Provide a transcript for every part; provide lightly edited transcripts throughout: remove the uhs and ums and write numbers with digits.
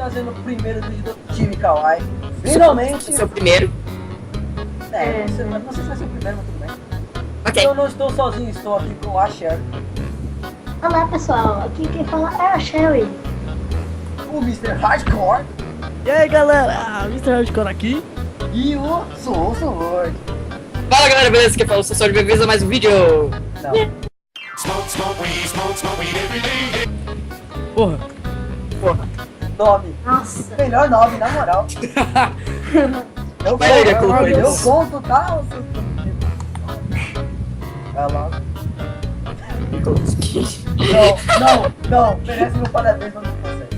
trazendo o primeiro vídeo do time Kawaii. Finalmente! Seu primeiro. Não sei se vai ser o primeiro, mas tudo bem. Ok. Eu não estou sozinho, estou aqui com a Sherry, Olá pessoal, aqui quem fala é a Sherry. o Mr. Hardcore E aí galera, Mr. Hardcore aqui. e o Soul Sword. Fala galera, beleza? Quem fala? Eu sou o Sr. Bem-vindos a mais um vídeo. Não, Porra. nome. Nossa, Melhor nome, na moral. Eu Vai, ele colocou conto, eu isso. conto, tá? Vai lá. Não, merece meu parabéns, mas não consegue.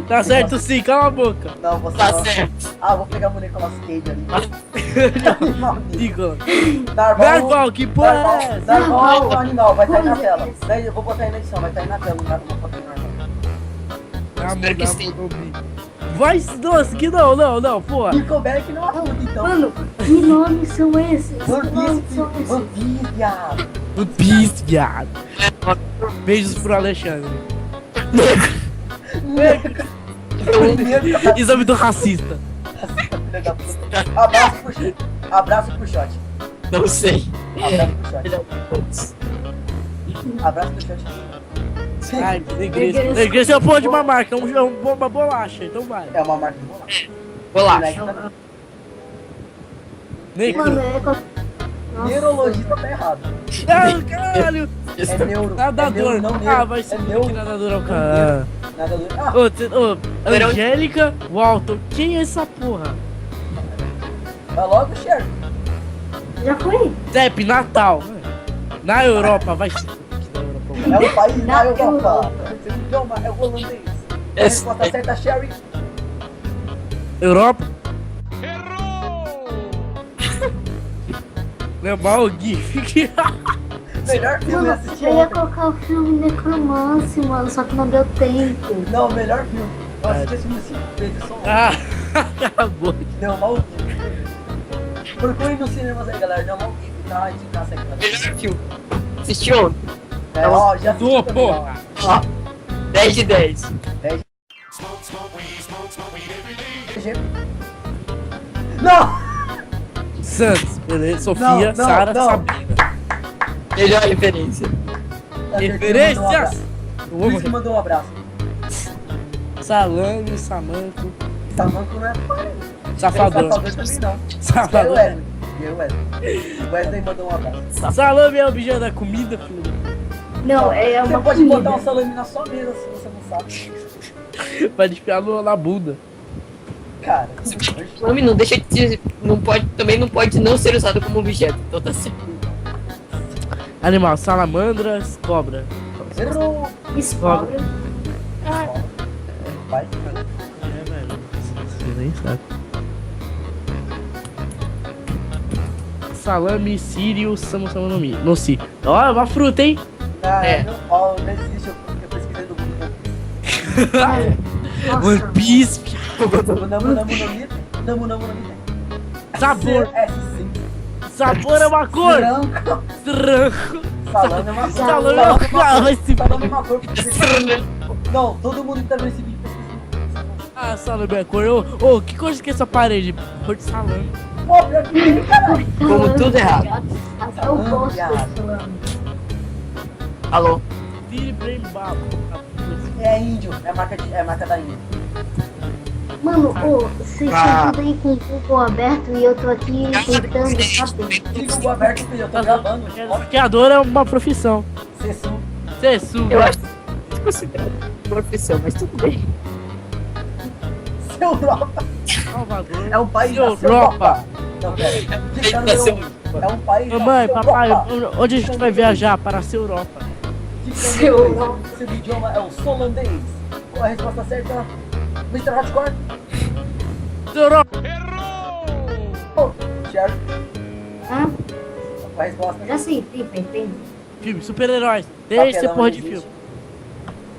Tá certo sim, cala a boca. Não, você Tá não. certo. Ah, vou pegar o boneco Nicolas Cage ali. Nicolas. Darval, Darval, que porra é essa? Darval, o animal, vai estar aí na tela. Daí eu vou botar aí na edição, vai estar aí na tela, não vou botar aí normal. Espero que sim. Vai, nossa, que não, porra. Nickelback não ajuda, então. mano, que nomes são esses? One Que nomes Piece, são esses? One Piece, viado. O Beast, viado. Beijos pro Alexandre. Exame do racista. Abraço pro shot. Não sei. Abraço pro shot. Ele é um todos. Abraço pro shot. Ai, igreja é um pão de uma marca, uma bolacha, então vai. É uma marca de bolacha. Bolacha. Negro. Mano, é com... Nossa. Neurologista tá errado. Ah, caralho. É neuro. Nadador. É neuro, não neuro. Ah, vai ser É neuro. que nadador é o cara. Nada do... Ah, Angélica Walton, quem é essa porra? vai logo, Sherry. Já foi? Zep, Natal. Na Europa, vai ser. É um país na Na Europa. Seu idioma é o holandês. A resposta certa, Sherry. Europa? Lembrar o GIF. Melhor filme Mano, assistir eu ia ontem. colocar o filme Necromance, mano, só que não deu tempo. Não, melhor filme. Eu assisti esse filme 5 vezes só. Ah, acabou. Deu mal GIF. Procure nos cinemas aí, galera. Deu mal GIF, tá? De casa aqui. Melhor filme. Assistiu ontem? É, ó, já assisti Tô, também, ó. porra. Ó. 10 de 10. Não! Santos, beleza? Sofia, Não, Sara, não. Sabrina. Melhor referência. Referências! Eu Luiz que amo. mandou um abraço. Salame, Samanco, Samanco não é Safador. Safador também não. E Safador. o Wesley. E o Wesley. O Wesley mandou um abraço. Salame é objeto da comida, filho. Não, é Você uma pode comida. botar um salame na sua mesa se você não sabe. Vai desfiar na bunda. Cara, Salame não deixa de. Também não pode não ser usado como objeto. Então tá certo. Animal, salamandras, cobra. errou. Escobra. Vai. É, velho. Você nem sabe. Salame, sírio, samusamonomi. No si. Ó, é uma fruta, hein? Ah, É. não, ó, não existe, eu pesquisei no Google. One Nossa, Piece. O Namu no Mi. Sabor. CSC. Sabor é uma cor. Branco. Tranco. Salame é uma cor. Salame é uma cor. Ah, vai se Salame é uma cor. Não, todo mundo que tá vendo esse vídeo pesquisa. Ah, salame é cor. Ô, que cor que é essa parede? Cor de salame. Pô, pior que tem, caralho. Como tudo errado. Até eu gosto Salame, desse salame. Alô? Tire Brain Babo. É índio, é a marca da Índia. Mano, ô, vocês estão tudo aí com o Google aberto e eu tô aqui tentando saber. Diga o aberto, filho, eu tô gravando. Maquiador é uma profissão. Cessu. Cessu. Eu acho que considerado profissão, mas tudo bem. Seu Europa. Salvador. É um país da Europa. Europa. Não, pera. Fica no Seu- meu- É um país da Mamãe, papai, Europa. onde a gente vai viajar? Para a Europa. Dica Seu número Europa. dois. Seu idioma é o solandês. Qual a resposta certa? Mr. Hardcore? Europa. Oh, Sherry. Hã? Qual a resposta? Já sei, tem. Filme, super-heróis. Deixa esse Papelão porra de existe. filme.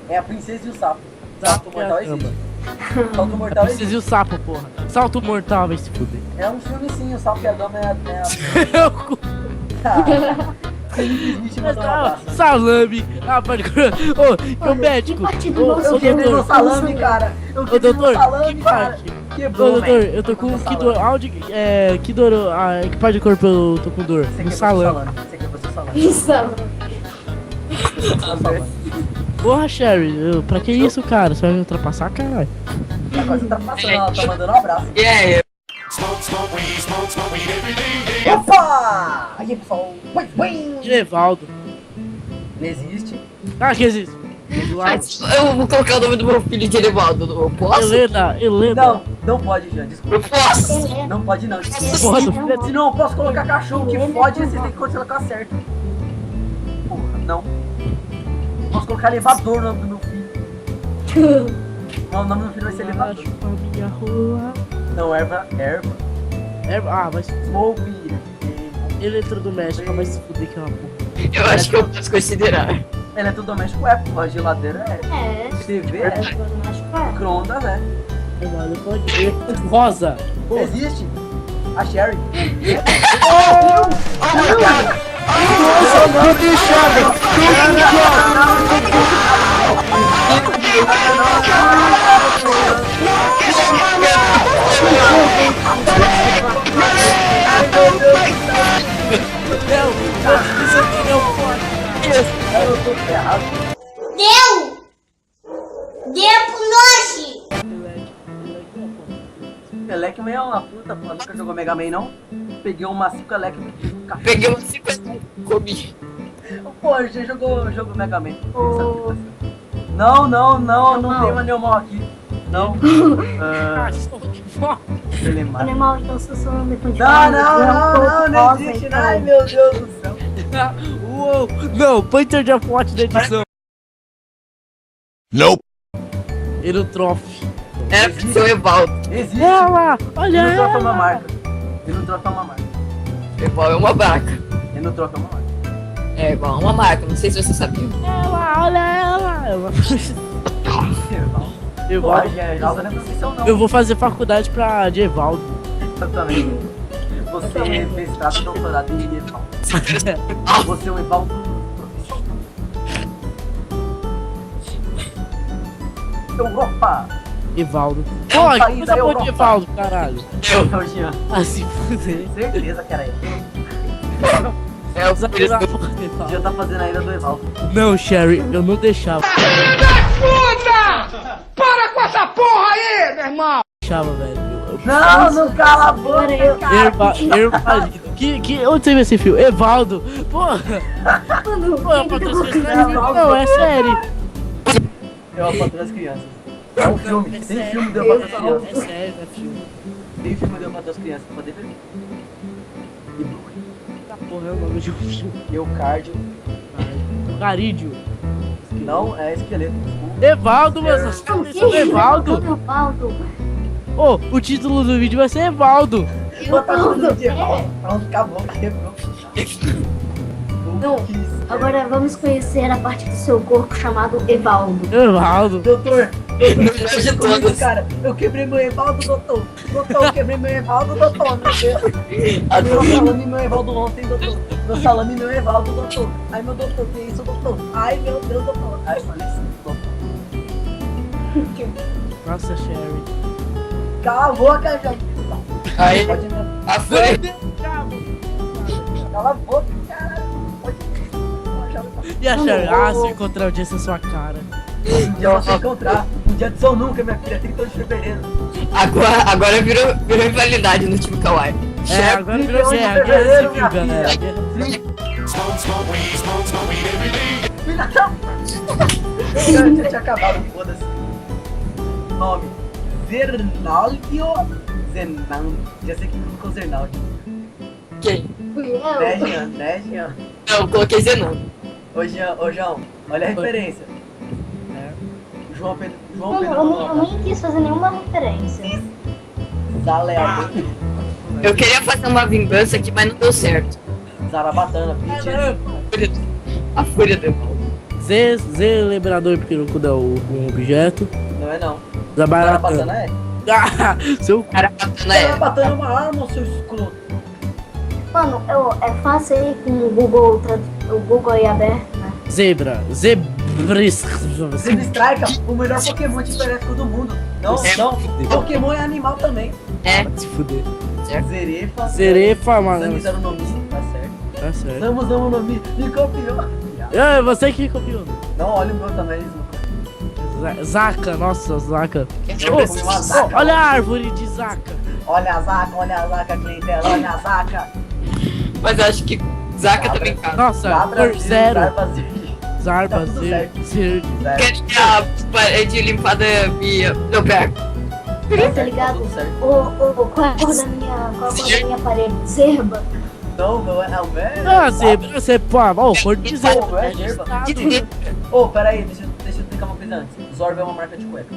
É a princesa e o sapo. Salto mortal Caramba. existe. Salto mortal Precisa existe. e o sapo, porra. Salto mortal, vai se fuder. É um filme sim, o sapo e a dama é a... Simplesmente mandou um abraço. Salame. Ah, pode. Ô, ô, médico. Eu quebrei meu salame, cara. Eu Ô, quebrei meu doutor, salame, que cara. parte? Ô, Quebrou, doutor, velho. eu tô com. Que dor? Salame. Aonde. Que dor? Que parte do corpo eu tô com dor? Você No quebrou seu salame. Você quebrou seu salame. Isso. Seu salame. Porra, Sherry, pra que isso, cara? Você vai me ultrapassar, caralho? Tá quase ultrapassando, ela tá mandando um abraço. E aí? Opa! Aí, pessoal. Ui, ui. Evaldo. Não existe. Ah, que existe? Mas eu vou colocar o nome do meu filho de Edevaldo. Eu posso? Helena. Não, não pode, Jean. Desculpa. Eu posso. Não pode, não. Porra, do Se não, eu posso colocar cachorro que fode e você tem que colocar certo. Porra, não. Posso colocar elevador no nome do meu filho. Não, o nome do meu filho vai ser elevador. minha rua. Não, erva. Ah, mas Smoke. eletrodoméstico vai se fuder que é uma porra. Eu acho que eu posso considerar. Eletrodoméstico é, porra. Geladeira é. É, TV é. Micro-ondas é. Mano, pode ir. Rosa. Porra. Existe. A Sherry. Oh my god! Nossa, não deixava. Isso aqui não pode. Eu tô ferrado. Deu! Deu pro nós! Elec é uma puta, pô. Nunca jogou Mega Man, não? Peguei uma 5 Elec no café. Peguei uma 5 comi. Pô, já jogou Mega Man. Não tem um animal aqui. Não. Elemar. Animal, então sussurrando depois de Não existe. Ai, meu Deus do céu. Uou. Não, põe teu de forte da edição. Nope. Erotrof. Era pra ser o Evaldo. Existe. Ela, olha Ele não troca uma ela. marca. Ele não troca uma marca. Evaldo é uma vaca. Ele não troca uma marca. É igual uma marca, não sei se você sabia. Ela, olha ela. Porra, Evaldo. Geraldo não é profissão, não. Eu vou fazer faculdade de Evaldo. Eu também. Você é mestrado e doutorado em Evaldo. Você é um Evaldo profissional. Europa! Evaldo. É um Pô, país que da essa porra de Europa. Evaldo, caralho. É o Jean. Ah, se fuder. Certeza que era ele. É o por isso que eu... O Jean tá fazendo a ira do Evaldo. Não, Sherry, eu não deixava. Deixava, velho. Não cala a boca, Agora eu- cara. Ervalido. Onde você viu esse fio? Evaldo. Porra. Mano, Pô, eu quem que patrocínio tá esse fio. Não, é sério. Eu apatrei as crianças. É um filme. Tem filme de eu apatrei as É crianças. sério, é filme. Tem filme de eu apatrei as crianças pra poder ver. E Blu-ray. Tá porra, é o nome de um filme. Eucárdio. Carídio. Não, é esqueleto. Evaldo, mano. Você tá pensando no Evaldo? Evaldo. Ô, o título do vídeo vai ser Evaldo. Botar tudo de Evaldo. Pronto, acabou. Quebrou. Não, agora vamos conhecer a parte do seu corpo chamado Evaldo. Evaldo. Doutor, Melhor de todas. cara, eu quebrei meu Evaldo, doutor. Doutor, eu quebrei meu Evaldo, doutor. Meu salame e meu Evaldo ontem, doutor. Meu salame e meu Evaldo, doutor. Ai, meu doutor, que isso, doutor? Ai, meu Deus, doutor. Ai, faleci, doutor. Nossa, Sherry. Cala a boca, João. Aí, Pode me... a Fúria. Cala a boca, caralho. Pode E a Sherry? Ah, se eu encontrar um dia essa sua cara. Um dia você vai encontrar. Um dia de São Nunca, minha filha. 30 de fevereiro. Agora virou rivalidade no time Kawaii. É, agora virou 31 de guerra fevereiro, civil, minha galera. filha. Filha da... Eu já tinha acabado, foda-se. Nome. Zernaldio. Zernaldio. Já sei que não ficou Zernaldio. Quem? Fui eu. 10 anos, 10 anos. Não, eu coloquei Zenon. Ô, João, olha a referência. João Pedro. Mano, eu nem quis fazer nenhuma referência. Zaleado. Eu queria fazer uma vingança aqui, mas não deu certo. Zarabatana, Pitches. A Fúria do Evaldo. Zelebrador pequeno cu dá um objeto. Não é não. Zabaratana. Zarabatana é? Ah, seu cu. Cara, batana é. Zarabatana é uma arma, seu escroto. Mano, é fácil aí com o Google Tradutor. o Google aí aberto, né? Zebra. Zebris. Zebra Strike, o melhor Pokémon diferente do mundo. Não, Pokémon é animal também. É, Se fuder. Zerefa. Zerefa, mano. Samus era o nome, tá certo. Tá certo. Samus é o nome e copiou. É, você que copiou. Não, olha o meu também. Zaca, nossa, Zaca. Eu comi uma Zaca. Olha a árvore de Zaca. Olha a Zaca, clientela, olha a Zaca. mas eu acho que Zaka também cabe. Nossa, Zabra cor zero. Zarba Zarba, Tá tudo zero. certo. Zero. Quer a parede limpada minha. Não, pera. Tá ligado? Tudo certo. Qual é a cor da minha parede? Zerba. Não, meu é o meu. Ah, zebra, você pô, cor de Zerba. zebra. É É de zebra. estado. Ô, peraí, deixa eu explicar uma coisa antes. Zorba é uma marca de cueca.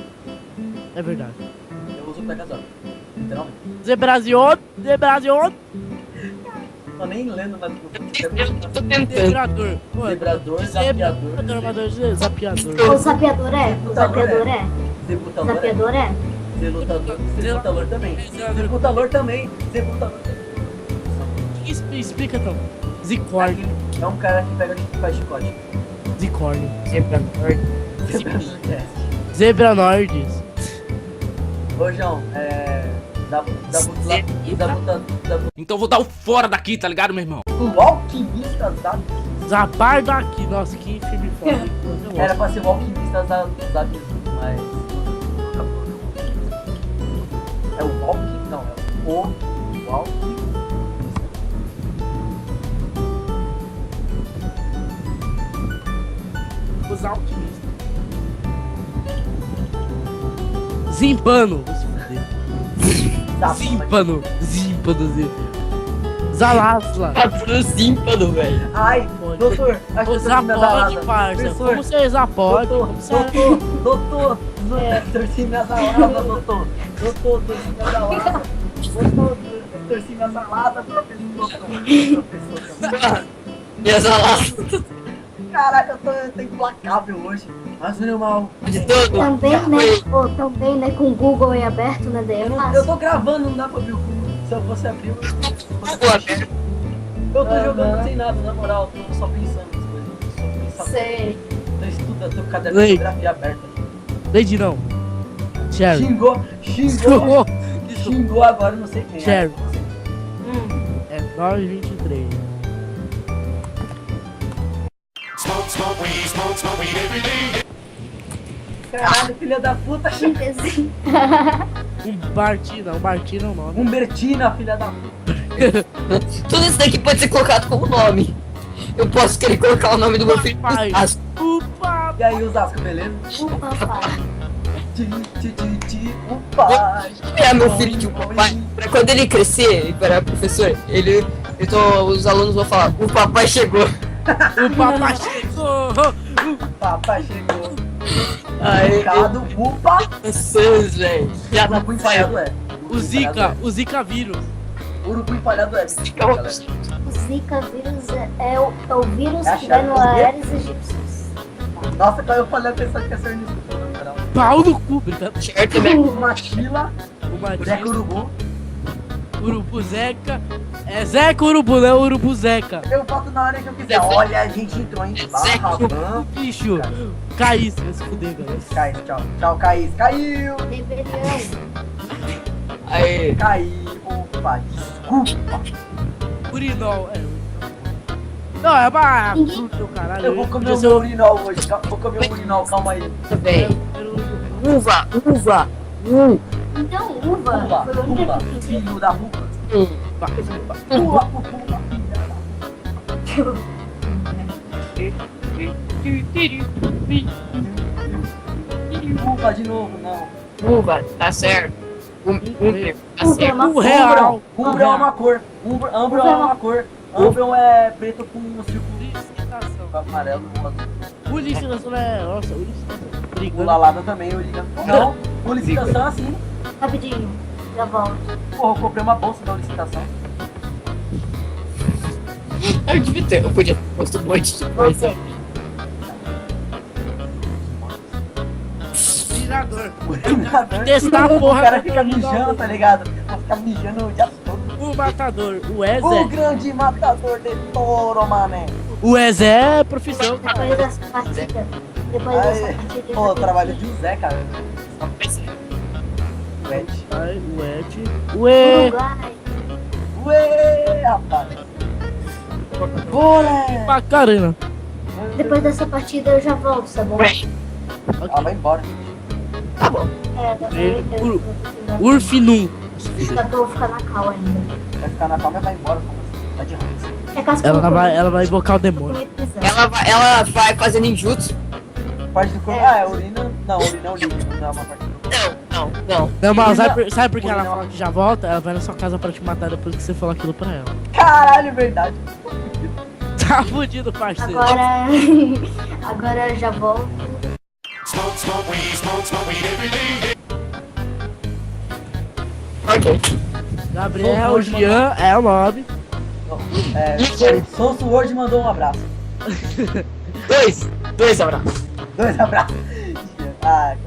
É verdade. Eu uso cueca Zorba. Literalmente. Zebrazion, Zebrazion, Tô nem lendo mais o que eu Eu tô tentando. Zebrador. Pô, Zebrador, zapiador. Zebrador, zapiador. O sapeador é? O sapeador é? Zebutador. Sapeador é? Zelutador. Zelutador também. Zebutador também. Zebutador também. Explica então. Zicórnio. É um cara que pega e faz chicote. Zicórnio. Zebrador. Zebrador teste. Zebra Nordes. Ô, João, Então vou dar o fora daqui, tá ligado, meu irmão? o alquimista da... Zapar daqui. Nossa, que filme foda. Eu Era gosto. pra ser o alquimista da Zabizu, mas... É o alquimista? Não, é o alquimista. Os alquimistas. Zimpano. Vou se fuder. Zimpano. Zimpano. Zalasla. Tá tímpano, velho. Ai, Pode. doutor, acho que eu Zapode, torci minhas aladas. parça. Professor, Como você zapode? doutor, Como você... doutor, torci minhas aladas, doutor. Doutor, torci minhas aladas. Doutor, torci minhas aladas, professor. Minhas alas. Caraca, eu tô implacável hoje. Mas não é mal. De todo. Também, né? Com o Google aí aberto, né? Daí é Eu fácil. tô gravando, não dá pra abrir o cu. Se eu fosse abrir, eu tô jogando sem nada, na moral. Tô só pensando nas coisas. Só pensando. Sei. Tô estudando, tô com o caderno de Lei. geografia aberta. Lady não. Cherry. Xingou. Xingou agora, não sei quem. Cherry. É 9h23. Caralho, filha da puta. Chiquezinho. Bartina é o nome. Humbertina, filha da puta. Tudo isso daqui pode ser colocado como nome. Eu posso querer colocar o nome do meu filho. Papai. Asco. Upa! E aí, Osasco, beleza? O papai. O pai. É meu filho de um papai. Pra quando ele crescer e virar professor, os alunos vão falar: o papai chegou. O papai chegou! O papai chegou. Aí, Recado, upa. vocês, velho. Já tá Urubu empalhado é. O Zika vírus. Urubu empalhado é. O Zika vírus é o vírus É a que vai chave no do quê? Aeres egípcios. Nossa, quando eu falei a pessoa que é sornido. Pau no cu, obrigado. Certo, velho. Machila, O boneco Matinho, urubu. Urubu Zeca. É Zeca Urubu, não é Urubu Zeca. Eu boto na hora que eu quiser. Olha, a gente entrou em barra, van. Bicho, Caís, vai se fuder, galera. Caiu, tchau. Tchau, Caís. Caiu. Rebelião. Aí, Caiu. Opa, desculpa. Urinol, Não, é uma fruta, caralho. Eu vou comer o Podia meu ser urinol hoje. Vou comer o urinol, calma aí. velho. Uva. Então, uva. Pula, Foi a única pula, que filho da puta. Pula, pula. Uva de novo, não. Uva, tá certo. Umbro, tá Uva é certo. uma O real. Umbro é uma cor. Umbro é uma cor. Umbro é preto com um círculo Licitação. amarelo. O licitação é. Nossa, o licitação. O Brigando. lalada também, eu ligo. Não, o licitação é assim. Rapidinho. Já volto. Porra, eu comprei uma bolsa da licitação. Eu devia ter, eu podia ter posto um monte de coisa. Voltei. Tirador. O Testar a porra O cara do fica urinol. mijando, tá ligado? Vai ficar mijando o dia todo. O matador. O O Ezé. grande matador de touro, mané. O Ezé é profissão. Depois dessa partida. Depois Ai, dessa partida. pô, o trabalho de Zé, cara. Ué, Ai, o Ed. Ué. Uruguai. ué, rapaz. Bora! Macarena. Depois dessa partida eu já volto, tá bom? Ah, vai embora. Urfinum. Eu vou ficar na cal ainda. Vai ficar na palma e vai embora. Tá de raiva. É caso que Ela vai invocar o demônio. Ela vai fazer ninjutsu. Parte do corpo. Ah, é urina. Não, urina é o líquido, não é uma parte do corpo. Não. Não, mas Urina- sabe por que ela urina- fala que já volta? Ela vai na sua casa pra te matar depois que você falou aquilo pra ela. Caralho, verdade. Tá fudido, parceiro. Agora. Agora eu já volto. Ok. Gabriel, Jean, é o nome. É, Sonso Word mandou um abraço. Dois abraços. 2 abraços. Ah, cara.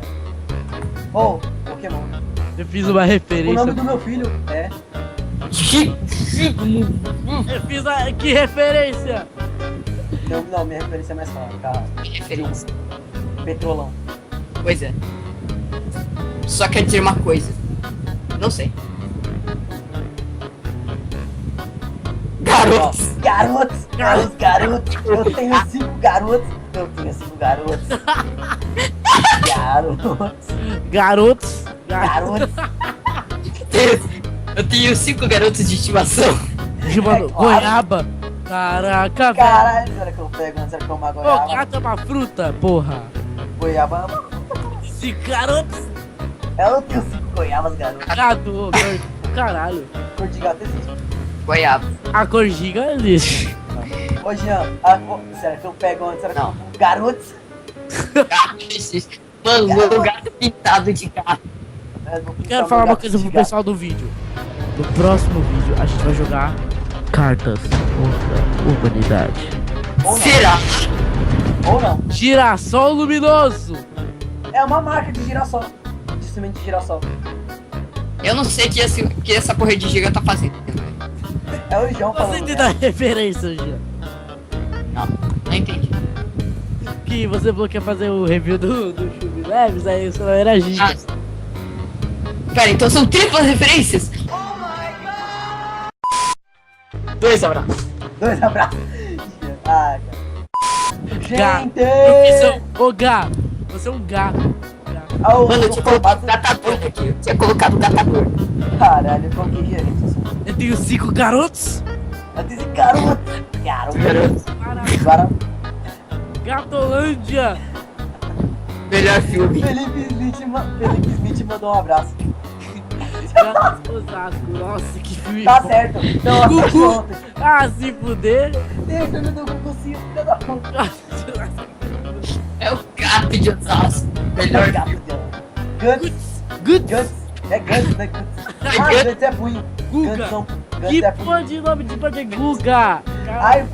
Oh, Pokémon. Eu fiz uma O referência. nome do meu filho é. Eu fiz a... Que referência? Não, minha referência é mais clara. Cara. Referência. Petrolão. Pois é. Só quer dizer uma coisa. Não sei. Garotos. Garotos. Garotos. Eu tenho 5 garotos. Garotos. Garotos. Garotos. Eu tenho 5 garotos de estimação. Mano, É claro. goiaba. Caraca, velho. Caralho, será que eu pego? Será que eu uma Pô, goiaba? gato é uma fruta, porra. Goiaba. Esse garotos. Eu tenho 5 goiabas, garoto. Gato, ô, gordo. Caralho. Cor de gato existe. Goiaba. A cor giga existe. Ô, Jean, será que eu pego onde? Será que eu Não. pego garotos? Mano, meu gato pintado de gato. Quero falar uma coisa pro pessoal do vídeo. No próximo vídeo a gente vai jogar cartas contra a humanidade. Ou não. Será? Ou não. Girassol luminoso. É uma marca de girassol. De semente de girassol. Eu não sei que essa porra de giga tá fazendo. É o João Você falando. entendeu a referência, Jean? Não entendi. Que você falou que ia fazer o review do Chuve Leves, aí isso não era giga. Ah, pera, então são triplas referências? Dois abraços. 2 abraços. Ah, cara. Gente! Ô Gá, você é um gato. Ah, o Mano, eu tinha colocado catador aqui. Eu tinha colocado catador. Caralho, eu coloquei gerente. Eu tenho 5 garotos. Eu disse garoto. Garoto. Caralho, Garoto. Gatolândia. Melhor filme. Felipe Smith mandou um abraço. Gato Osasco. Nossa, que filme Tá bom. certo. Então eu assisti Gugu. ontem. Ah, se fuder. Tem o filme do Gugu Sim, filho da puta. É o gato de Osasco. Melhor Gato filme. de Guts. Good. Guts. É Guts, né? Guts. Ah, Guts. Guts é punho. Guga. Guts não. Guts Que é punho. porra de nome de banda é Guga? Ai,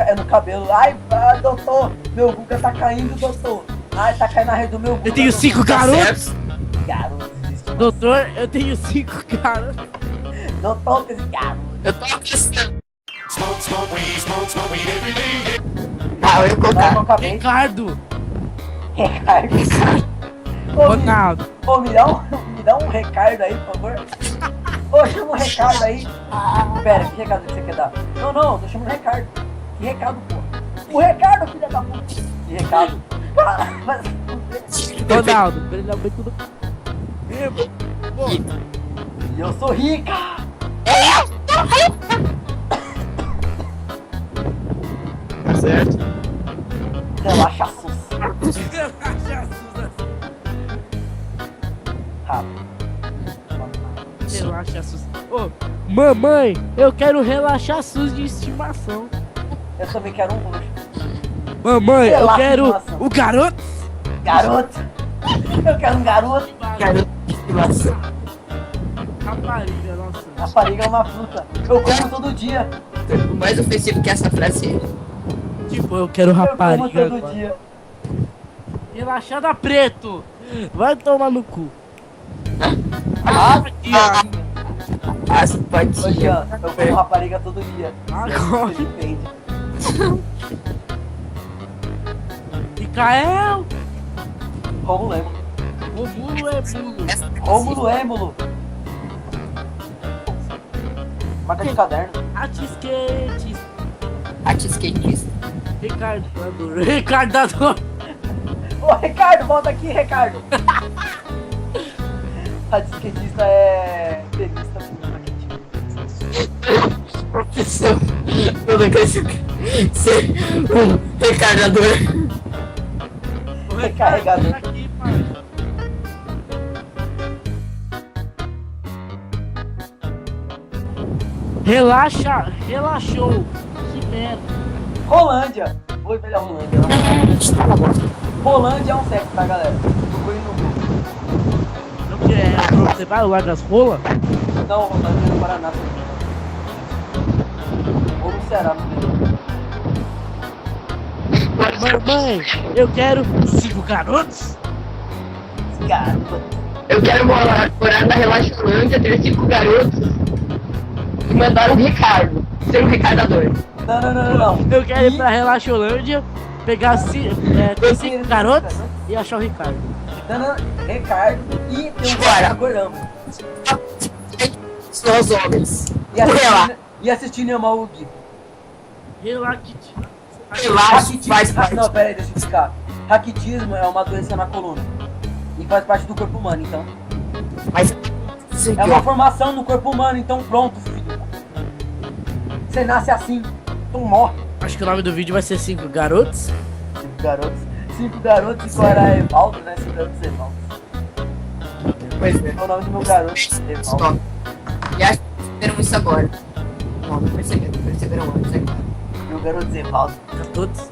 é no cabelo. Ai, doutor, meu Guga tá caindo, doutor. Ai, tá caindo na rede do meu Guga. Eu tenho 5 Tá garotos. certo? garotos. Existe. Doutor, eu tenho 5 garotos. Não toca esse garoto. Eu tô pensando. Ah, eu ia Não, colocar. eu acabei. Ricardo. Ricardo. Ronaldo. Ô, me dá um Ricardo aí, por favor. Ô, chama um Ricardo aí. Pera, que recado que você quer dar? Não, tô chamando o Ricardo. Que recado, pô? O Ricardo, filha da puta. Que recado? Cara, mas... Ronaldo. Brilhamento do... Pô, Eu sou rica. Tá certo. Relaxa, sus. Rápido. Relaxa SUS. Ô, mamãe, eu quero relaxar SUS de estimação. Eu também quero um luxo. Mamãe, eu Relaxa, quero estimação. o garoto. Garoto. Eu quero um garoto. Garoto de estimação. Rapariga, nossa. Rapariga é uma fruta. Eu como todo dia. O mais ofensivo que essa frase é. Tipo, eu quero Eu como rapariga. todo agora. dia. Relaxada preto. Vai tomar no cu. Ah, As Ô, patinhas. Jean, eu como rapariga todo dia. Agora. Você entende. Micael. Rômulo Êmulo. Romulo é mulo. Rômulo Êmulo. Marca de caderno. Atisquete. Arte skatista. Recardador. Recardador. Ô, Ricardo, volta aqui, Ricardo. A disquetista é tenista com raquete. Professor, eu não consigo ser um recarregador. Recarregador. Aqui, pai. Relaxa, relaxou. Que merda. Rolândia. Oi, velha Rolândia. Rolândia é um sexo, tá, galera? Procure no Google. Não que é, você vai lá das rolas? Não, Rolândia é no Paraná. Ou no Ceará, não lembro. Mãe, eu quero 5 garotos. Garoto. Eu quero morar na Relaxolândia, ter 5 garotos e mandar um Ricardo, ser um recardador. Não. Eu quero ir pra Relaxolândia, pegar 5 garotos e achar o Ricardo. Não. Ricardo e tem um Bora. cara gorão. São os homens. E assistir Neymar o Gui. Relaxite. Relaxa, faz parte. Não, pera aí, deixa eu explicar. Raquitismo é uma doença na coluna. E faz parte do corpo humano, então. Mas isso É uma formação no corpo humano, então pronto, filho. Você nasce assim, tu morre. Acho que o nome do vídeo vai ser 5 garotos. 5 garotos e qual era Evaldo, né? 5 garotos Evaldo. Pois é. É o nome do meu garoto, Evaldo. Stop. E acho que perceberam isso agora. Não perceberam antes agora. Meu garoto Evaldo. Todos.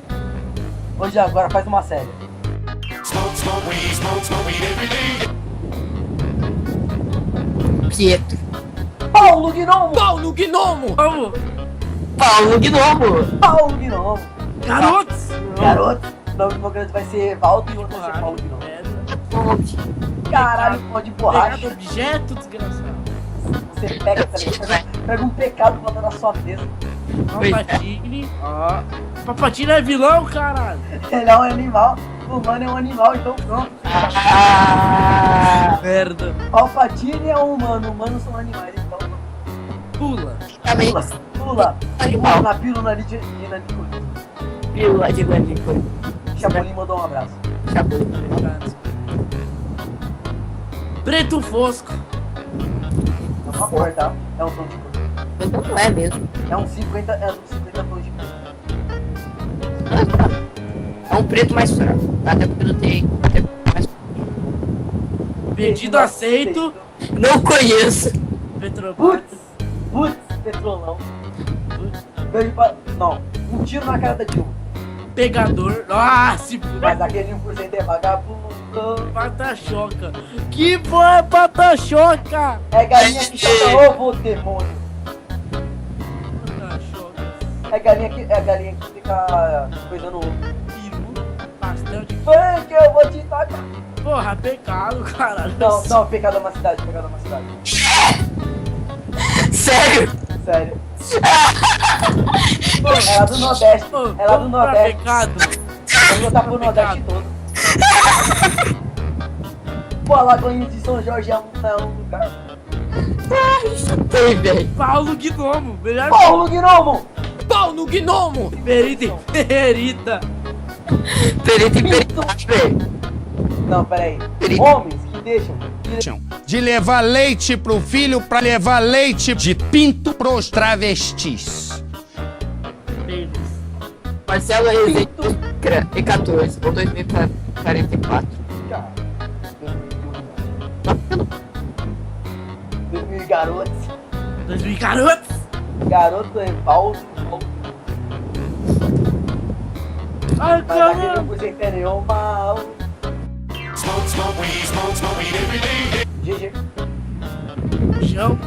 Hoje agora faz uma série. Pietro. Paulo Gnomo! Paulo Gnomo! Vamos! Paulo Gnomo. Paulo Gnomo! Garotos! Garoto! O nome do meu garoto vai ser Evaldo e o outro vai ser Paulo Gnomo. Caralho, pó de borracha. Pegado objeto, desgraçado. Você pega, tá ligado? Pega um pecado bota na sua mesa. Palpatine. Ó. Palpatine é vilão, caralho. Ele é um animal, o humano é um animal, então pronto. Merda. Palpatine é um humano, humanos são animais, então Pula. Também. pula. Animal. Na pílula de Nanico. Pílula de Guanico. Chapolin mandou um abraço. Preto Fosco. É uma cor, tá? É um tom de cor. Então não é mesmo. É um 50 tons de cor. É um preto mais fraco. Até porque não tem. Até mais... Pedido aceito. Não conheço. Petrobras. Putz, petrolão. Beijo pra... Não, um tiro na cara da Dilma. Pegador. Ah, se Mas aquele 1% é vagabundo. Pata-choca. Que porra é pata-choca? É galinha que chama ovo, demônio. Pata-choca. É galinha que fica coisando ovo. Peru. Pastel de... Vem que eu vou te tacar. Porra, pecado, caralho. Não, pecado é uma cidade, pecado é uma cidade. Sério? Sério. Ela é do Nordeste. Pô, Ela é do vamos pra Nordeste. Pecado. Vamos botar pro Nordeste todo. Pô, a Lagoinha de São Jorge é um lugar. Tem, velho. Paulo Gnomo. Melhor Paulo Gnomo! Paulo Gnomo! Perita e perita. Perito e perito, velho. Não, peraí. Homens que deixam. De levar leite pro filho pra levar leite de pinto pros travestis. Pênis. Marcelo Rezende E14 ou 2044. Cara, 2000 garotos. 2000 garotos. Garoto é Paulo. Ai, Mas aquele caramba. 1% é nenhum mal. GG. João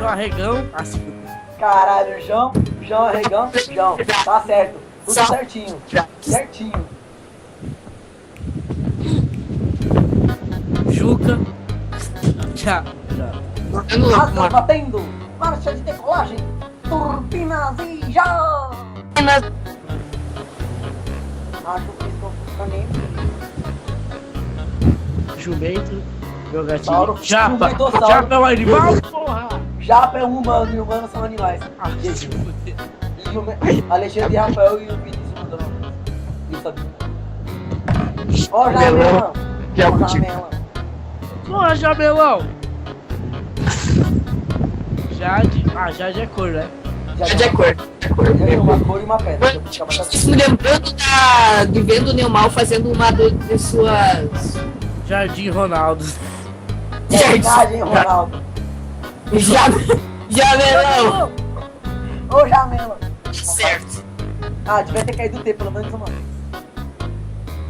Arregão. Ah, se fudeu. Caralho, João Arregão, João. Tá certo. Tudo Só- certinho. Certinho. Juca. Já. Eu não Asa batendo. Marcha de decolagem. Turbinas e já. Acho que estou funcionando. Jumento, meu gatinho. Tauro, Japa! jumentossauro. Japa é um animal, porra! Japa é um humano e humanos são animais. Ah, Gente, Alexandre e Rafael e o Vinícius mandando. Isso aqui. Ó, Jamelão. Ó, Jamelão. porra, Jamelão! Jade. Ah, Jade é cor, né? Já é cor. Ganhou uma cor e uma pedra. Eu vou ficar mais Isso me lembrando de vendo o Neymar fazendo uma de suas. Jardim Ronaldo. É verdade, hein, Ronaldo? Jamelão! Ô, Jamelão. Certo. Ah, devia ter caído o T pelo menos uma vez.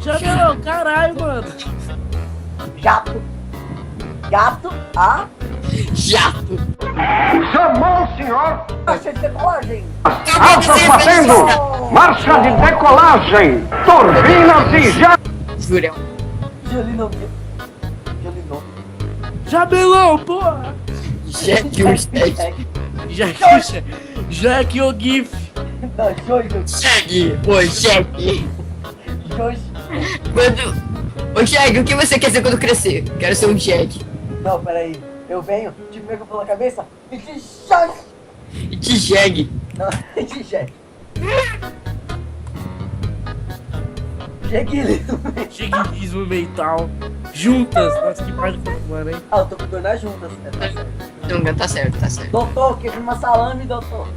Jamelão, caralho, mano. Gato. Gato. Ah. Jato. Chamou o senhor? Achei de decolagem. Marcha de decolagem. Turbinas e já. Jurão. Gelino. Gelino. Jamelão, porra! Jack o Jack. Jack o GIF. Não, Jojo. Jack. Ô, Jack. Jojo. Ô, Jack, o que você quer ser quando crescer? Quero ser um Jack. Não, peraí. Eu venho, te pego pela cabeça e te jogo. E te Jag. Não, te jegue. Jeguilismo. Jeguilismo mental. Juntas. Nossa, que parte do mano, hein? Ah, eu tô com dor nas juntas. É, tá certo. Não, tá certo, tá certo. Doutor, quebrei uma salame, doutor.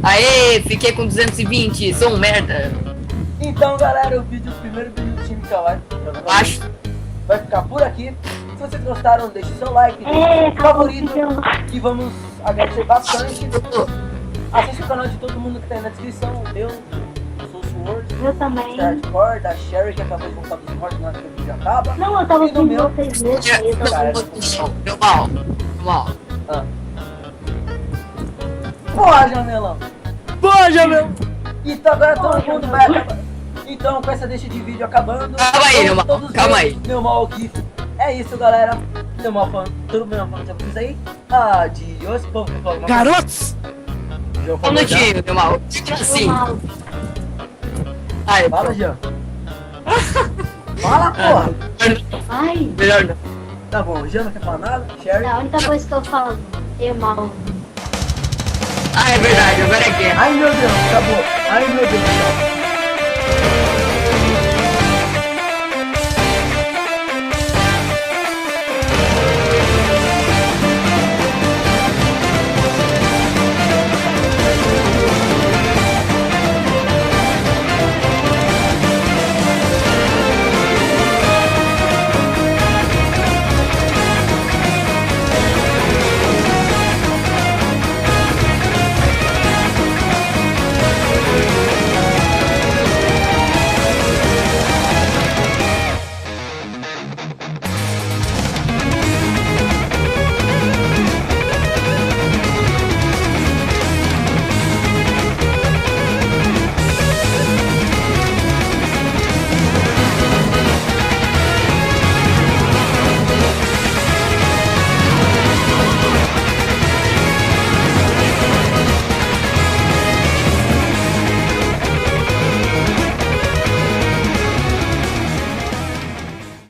Aê, fiquei com 220, sou um merda. Então, galera, o primeiro vídeo do time Kawaii Acho. vai ficar por aqui. Se vocês gostaram, deixe seu like, deixe seu favorito e vamos agradecer bastante. Assista o canal de todo mundo que tá aí na descrição. Eu sou o Sword, Eu também. da Hardcore, da Sherry, que acabou de voltar dos mortos na hora que o vídeo acaba. Não, eu tava E no com meu. vocês mesmo, aí eu Cara, tava com vocês. Deu mal. Deu mal. Ah. Porra, Janelão! Boa, Jamelão! Então agora todo mundo vai acabar. Então com essa deixa de vídeo acabando. Calma aí, Neumal, todos calma eles, Neumal GIF. É isso, galera. Neumal fã, todo mundo fã de vocês aí. Adiós, povo que falou. Garotos! Um minutinho, deu mal. Assim. Mal. Ai, Fala, Jean. Fala, porra. Ai, melhor não. Tá bom, Jean não quer falar nada? Sherry? é a única coisa que eu falo. Eu mal. Ah, é verdade, agora é guerra. Ai meu Deus, acabou. Ai meu Deus.